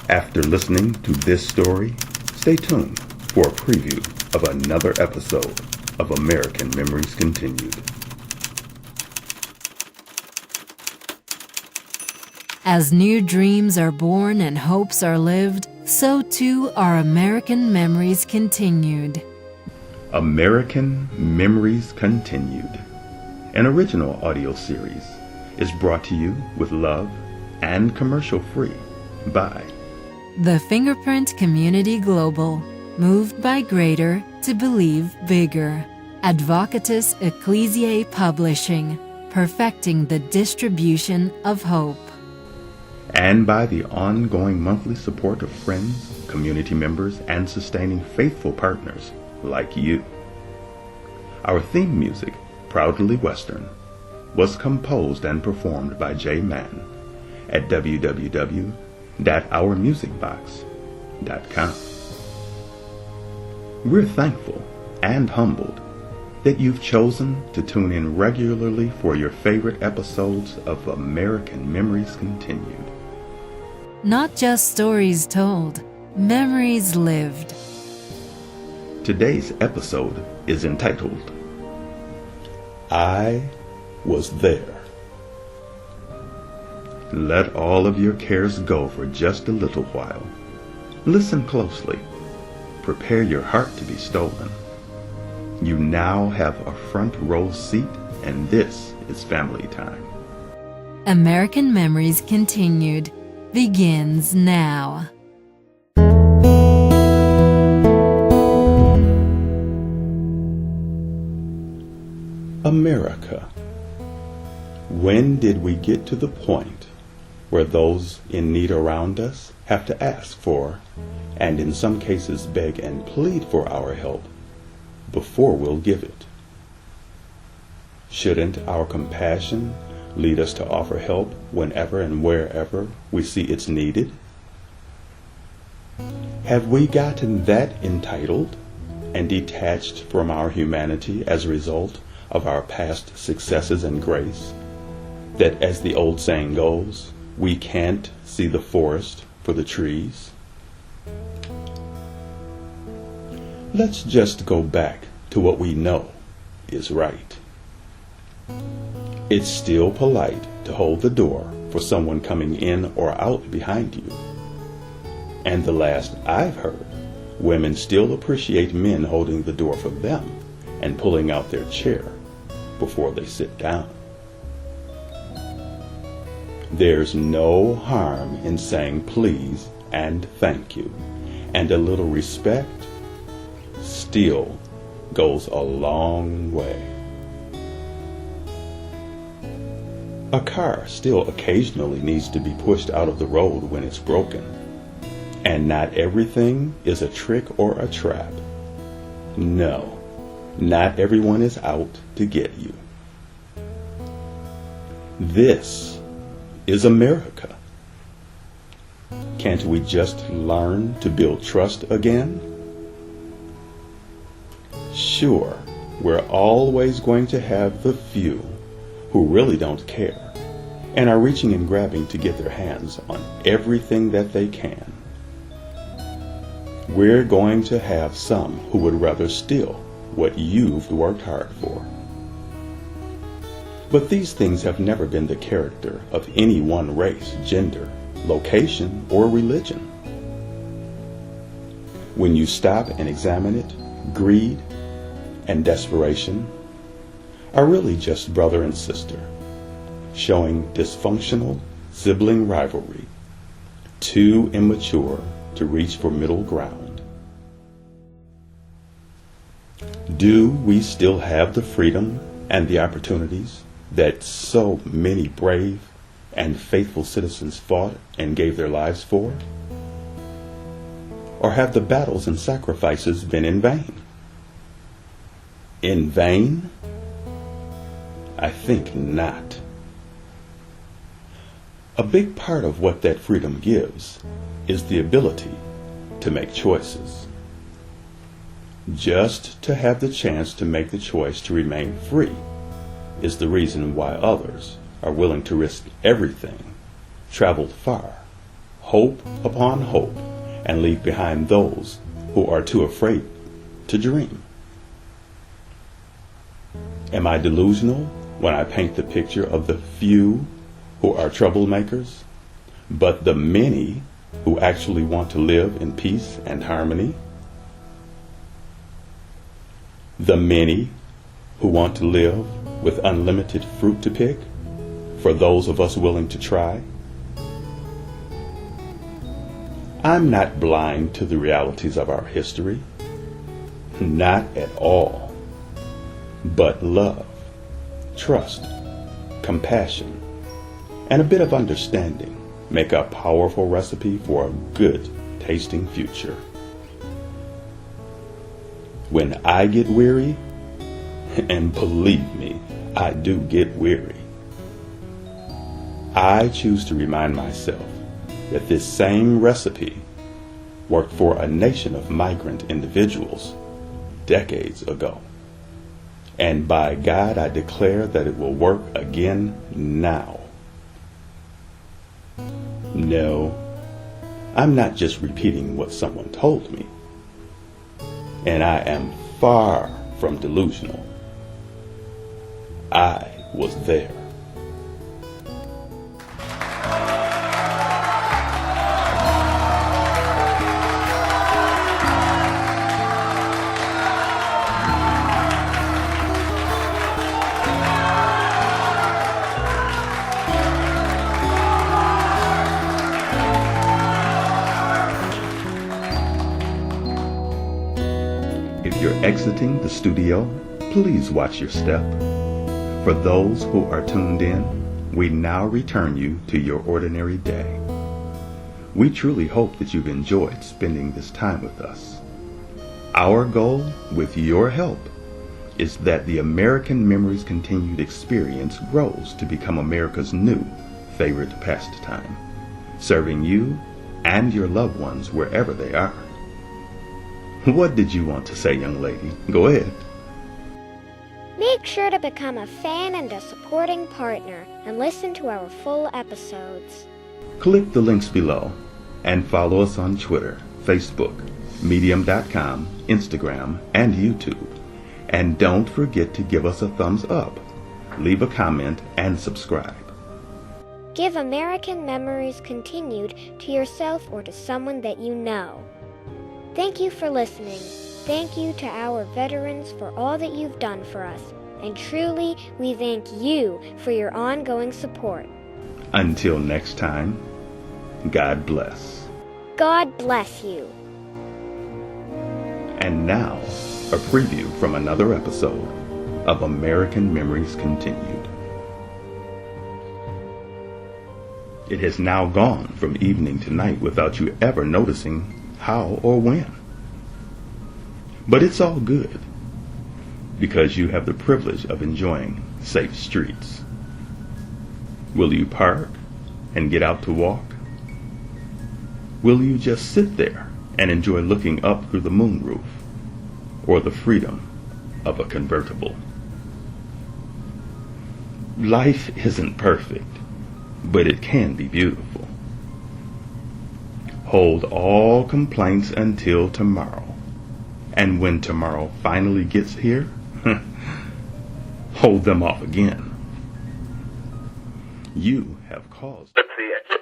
After listening to this story, stay tuned for a preview of another episode of American Memories Continued. As new dreams are born and hopes are lived, so too are American Memories Continued. American Memories Continued, an original audio series, is brought to you with love and commercial-free by The Fingerprint Community Global, moved by greater to believe bigger. Advocatus Ecclesiae Publishing, perfecting the distribution of hope. and by the ongoing monthly support of friends, community members, and sustaining faithful partners like you. Our theme music, Proudly Western, was composed and performed by Jay Mann at www.ourmusicbox.com. We're thankful and humbled that you've chosen to tune in regularly for your favorite episodes of American Memories Continued. Not just stories told, memories lived. Today's episode is entitled, I Was There. Let all of your cares go for just a little while. Listen closely. Prepare your heart to be stolen. You now have a front row seat, and this is family time. American Memories Continued begins now. America. When did we get to the point where those in need around us have to ask for, and in some cases beg and plead for our help, before we'll give it? Shouldn't our compassion lead us to offer help whenever and wherever we see it's needed? Have we gotten that entitled and detached from our humanity as a result of our past successes and grace, that, as the old saying goes, we can't see the forest for the trees? Let's just go back to what we know is right. It's still polite to hold the door for someone coming in or out behind you. And the last I've heard, women still appreciate men holding the door for them and pulling out their chair before they sit down. There's no harm in saying please and thank you, and a little respect still goes a long way. A car still occasionally needs to be pushed out of the road when it's broken, and not everything is a trick or a trap. No, not everyone is out to get you. This is America. Can't we just learn to build trust again? Sure, we're always going to have the few who really don't care and are reaching and grabbing to get their hands on everything that they can. We're going to have some who would rather steal what you've worked hard for. But these things have never been the character of any one race, gender, location, or religion. When you stop and examine it, greed and desperation are really just brother and sister, showing dysfunctional sibling rivalry, too immature to reach for middle ground. Do we still have the freedom and the opportunities that so many brave and faithful citizens fought and gave their lives for? Or have the battles and sacrifices been in vain? In vain? I think not. A big part of what that freedom gives is the ability to make choices. Just to have the chance to make the choice to remain free is the reason why others are willing to risk everything, travel far, hope upon hope, and leave behind those who are too afraid to dream. Am I delusional when I paint the picture of the few who are troublemakers, but the many who actually want to live in peace and harmony? The many who want to live with unlimited fruit to pick for those of us willing to try? I'm not blind to the realities of our history. Not at all. But love, trust, compassion, and a bit of understanding make a powerful recipe for a good tasting future. When I get weary, and believe me, I do get weary, I choose to remind myself that this same recipe worked for a nation of migrant individuals decades ago. And by God, I declare that it will work again now. No, I'm not just repeating what someone told me. And I am far from delusional. I was there. If you're exiting the studio, please watch your step. For those who are tuned in, we now return you to your ordinary day. We truly hope that you've enjoyed spending this time with us. Our goal, with your help, is that the American Memories Continued experience grows to become America's new favorite pastime, serving you and your loved ones wherever they are. What did you want to say, young lady? Go ahead. Make sure to become a fan and a supporting partner and listen to our full episodes. Click the links below and follow us on Twitter, Facebook, Medium.com, Instagram, and YouTube. And don't forget to give us a thumbs up, leave a comment, and subscribe. Give American Memories Continued to yourself or to someone that you know. Thank you for listening. Thank you to our veterans for all that you've done for us. And truly, we thank you for your ongoing support. Until next time, God bless. God bless you. And now, a preview from another episode of American Memories Continued. It has now gone from evening to night without you ever noticing how or when. But it's all good, because you have the privilege of enjoying safe streets. Will you park and get out to walk? Will you just sit there and enjoy looking up through the moonroof or the freedom of a convertible? Life isn't perfect, but it can be beautiful. Hold all complaints until tomorrow. And when tomorrow finally gets here, hold them off again. You have caused. Let's see it.